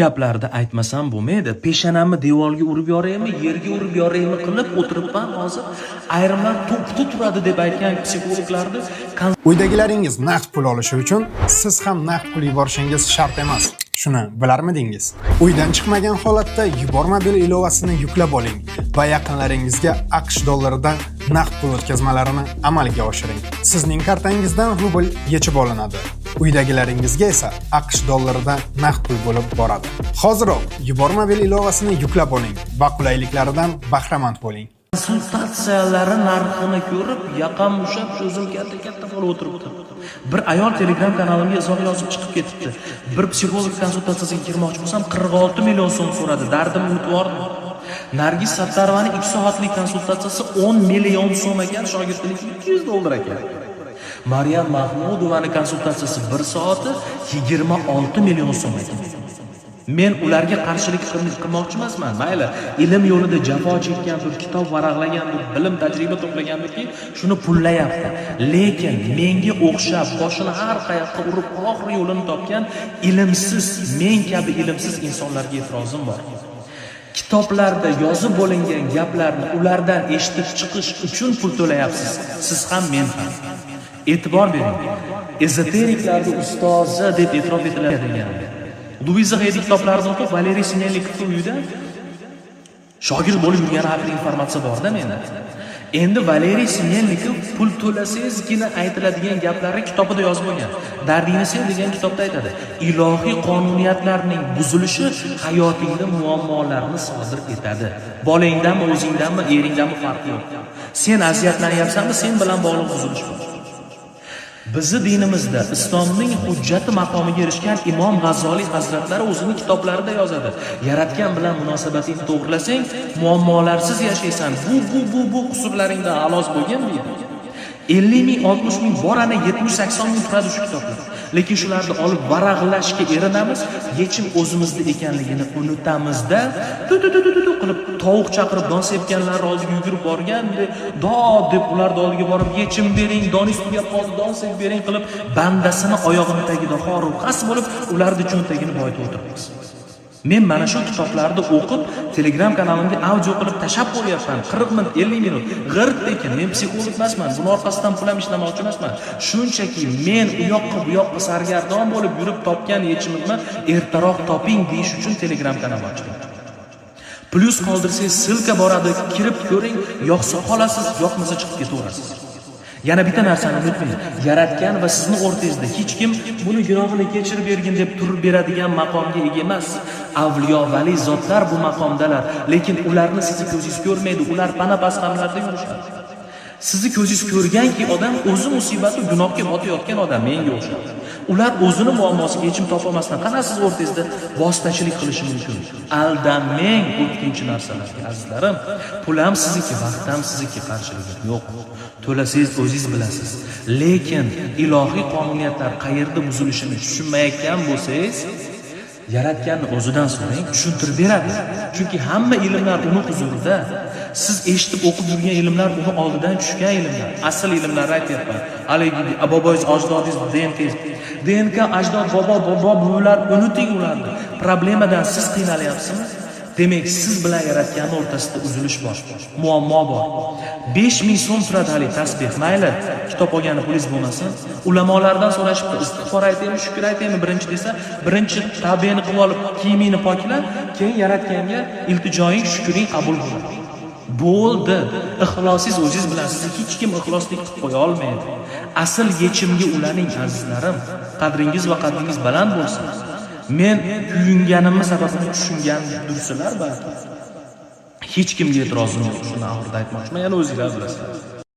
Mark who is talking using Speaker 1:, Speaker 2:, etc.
Speaker 1: gaplarni aytmasam bo'lmaydi. Peshanamni devorga urib yoraymi, yerga urib yoraymi qilib o'tiribman hozir. Ayrimlar to'pda turadi deb aytgan psixologlarni
Speaker 2: uydagilaringiz naqd pul olishi uchun siz ham naqd pul yuborishingiz shart emas. Shuni bilarmidingiz? Uydan chiqmagan holatda Yubormobil ilovasini yuklab oling va yaqinlaringizga AQSh dollaridan naqd pul o'tkazmalarini amalga oshiring. Sizning kartangizdan rubl yechib olinadi. Uydagilaringizga esa AQSh dollaridan naqd pul bo'lib boradi. Hoziroq Yubormobil ilovasini yuklab oling va qulayliklaridan bahramand bo'ling.
Speaker 1: Konsultatsiyalari narxini ko'rib, yaqam ushab, so'zim katta bo'lib o'tiribdi. Bir ayol Telegram kanalimga izoh yozib chiqib ketibdi. Bir psixolog konsultatsiyasiga kirmoqchi bo'lsam 46 million so'm so'radi. Dardim o'tvordi. Nargiz Sattarovaning 2 soatlik konsultatsiyasi 10 million so'm ekan, shogirdiniki 200 dollar ekan. Maryam Mahmudovaning konsultatsiyasi 1 soati 26 million so'm ekan. Men ularga qarshilik qilmoqchi emasman. Mayli, ilm yo'lida jafo chekkandir, kitob varaqlagandir, bilim tajriba to'plagandirki, shuni pullayapti. Lekin menga o'xshab boshini har qayoqqa urib oxir yo'lini topgan ilmsiz, men kabi ilmsiz insonlarga e'tirozim bor. Kitoblarda yozib bo'lingan gaplarni ulardan eshitib chiqish uchun pul to'layapsiz. Siz ham, men ham. E'tibor bering. Ezoteriklarning ustozi deb e'tirof etiladi. Luiza Hay kitoblarini o'qib, Valeriy Sinelnikovning uyida shogird bo'lib yurgani haqida informatsiya bor-da menda. Endi Valeriy Sinelnikov pul to'lasangizgina aytiladigan gaplarni kitobida yozib bo'lgan. Dardingni sen degan kitobda aytadi. Ilohiy qonuniyatlarning buzilishi hayotingda muammolarni sodir etadi. Bolangdanmi, o'zingdanmi, eringdanmi farqi yo'q. Sen aziyatlanyapsanmi, sen bilan bog'liq buzilish bor. Bizi dinimizda islomning hujjati maqomiga erishgan Imom G'azzoliy hazratlari o'zining kitoblarida yozadi. Yaratgan bilan munosabatingni to'g'rilasang, muammolarsiz yashaysan. Bu qusurlaringdan xalos bo'lgan deydi. 50 ming, 60 ming, borana 70-80 ming turadi shu kitoblar. Lekin shularni olib varaqlashga erinamiz, yechim o'zimizda ekanligini unutamizda, qilib tovuq chaqirib don sepganlar oldiga yugurib borganda, deb ularning oldiga borib yechim bering, doningiz tugab qoldi, don sep bering qilib bandasini oyog'ini tagida xoru qas bo'lib, ularning cho'ntagini boyitib o'tiribmiz. Men mana shu kitoblarni o'qib, Telegram kanalimga audio qilib tashab qo'yapman. 40 minut, 50 minut. G'irt ekan, men psixolog emasman. Buni orqasidan pul ham ishlamoqchi emasman. Shunchaki men u yoqqa bu yoqqa sargardon bo'lib yurib topgan yechimimni ertaroq toping deyish uchun Telegram kanal ochdim. Plus qoldirsangiz silka boradi, kirib ko'ring, yoqsa qolasiz, yoqmasa chiqib ketaverasiz. Yana bitta narsani unutmang. Yaratgan va sizni o'rtangizda hech kim buni gunohini kechirib bergin deb turib beradigan maqomga ega emas. Avliyo, vali zotlar bu maqomdalar, lekin ularni siz ko'zingiz ko'rmaydi. Ular pana pasqamlarda yurishadi. Sizni ko'zingiz ko'rganki odam o'zi musibati gunohga botayotgan odam menga o'xshaydi. Ular o'zini muammosiga yechim topa olmasdan qana siz o'rtangizda vositachilik qilishi mumkin. Aldanmang o'tkinchi narsalarga, azizlarim. Pul ham sizniki, vaqt ham sizniki, qarshiligi yo'q. To'lasangiz o'zingiz bilasiz. Lekin ilohiy qonuniyatlar qayerda buzilishini tushunmayotgan bo'lsangiz, yaratganni o'zidan so'rang, tushuntirib beradi. Chunki hamma ilmlar uni huzurida. Siz eshitib o'qib yurgan ilmlar uni oldidan tushgan ilmlar. Asl ilmlarni aytyapman. Haligi boboyingiz, ajdodingiz, DNK, ajdod, bobo, buvilar unuting ularni. Problemadan siz qiynalyapsizmi? Demak, siz bilan yaratgan o'rtasida uzilish bor, muammo bor. 5000 so'm turadi hali tasbih. Mayli, kitob olgani pulingiz bo'lmasin. Ulamolardan so'rashibdi, istig'for aytaymi, shukr aytaymi birinchi desa, birinchi tavbani qilib olib, kiyimingni pokla, keyin yaratganga iltijoing, shukring qabul bo'ladi. Bo'ldi. Ixlosingiz o'zingiz bilan, sizni hech kim ixloslik qilib qo'ya olmaydi. Asl yechimga ulaning azizlarim. Qadringiz va qadringiz baland bo'lsin. Men kuyunganimni sababini tushungan dursalar balki. Hech kimga e'tirozim yo'q, shuni oxirida aytmoqchiman. Yana o'zingizlar bilasizlar.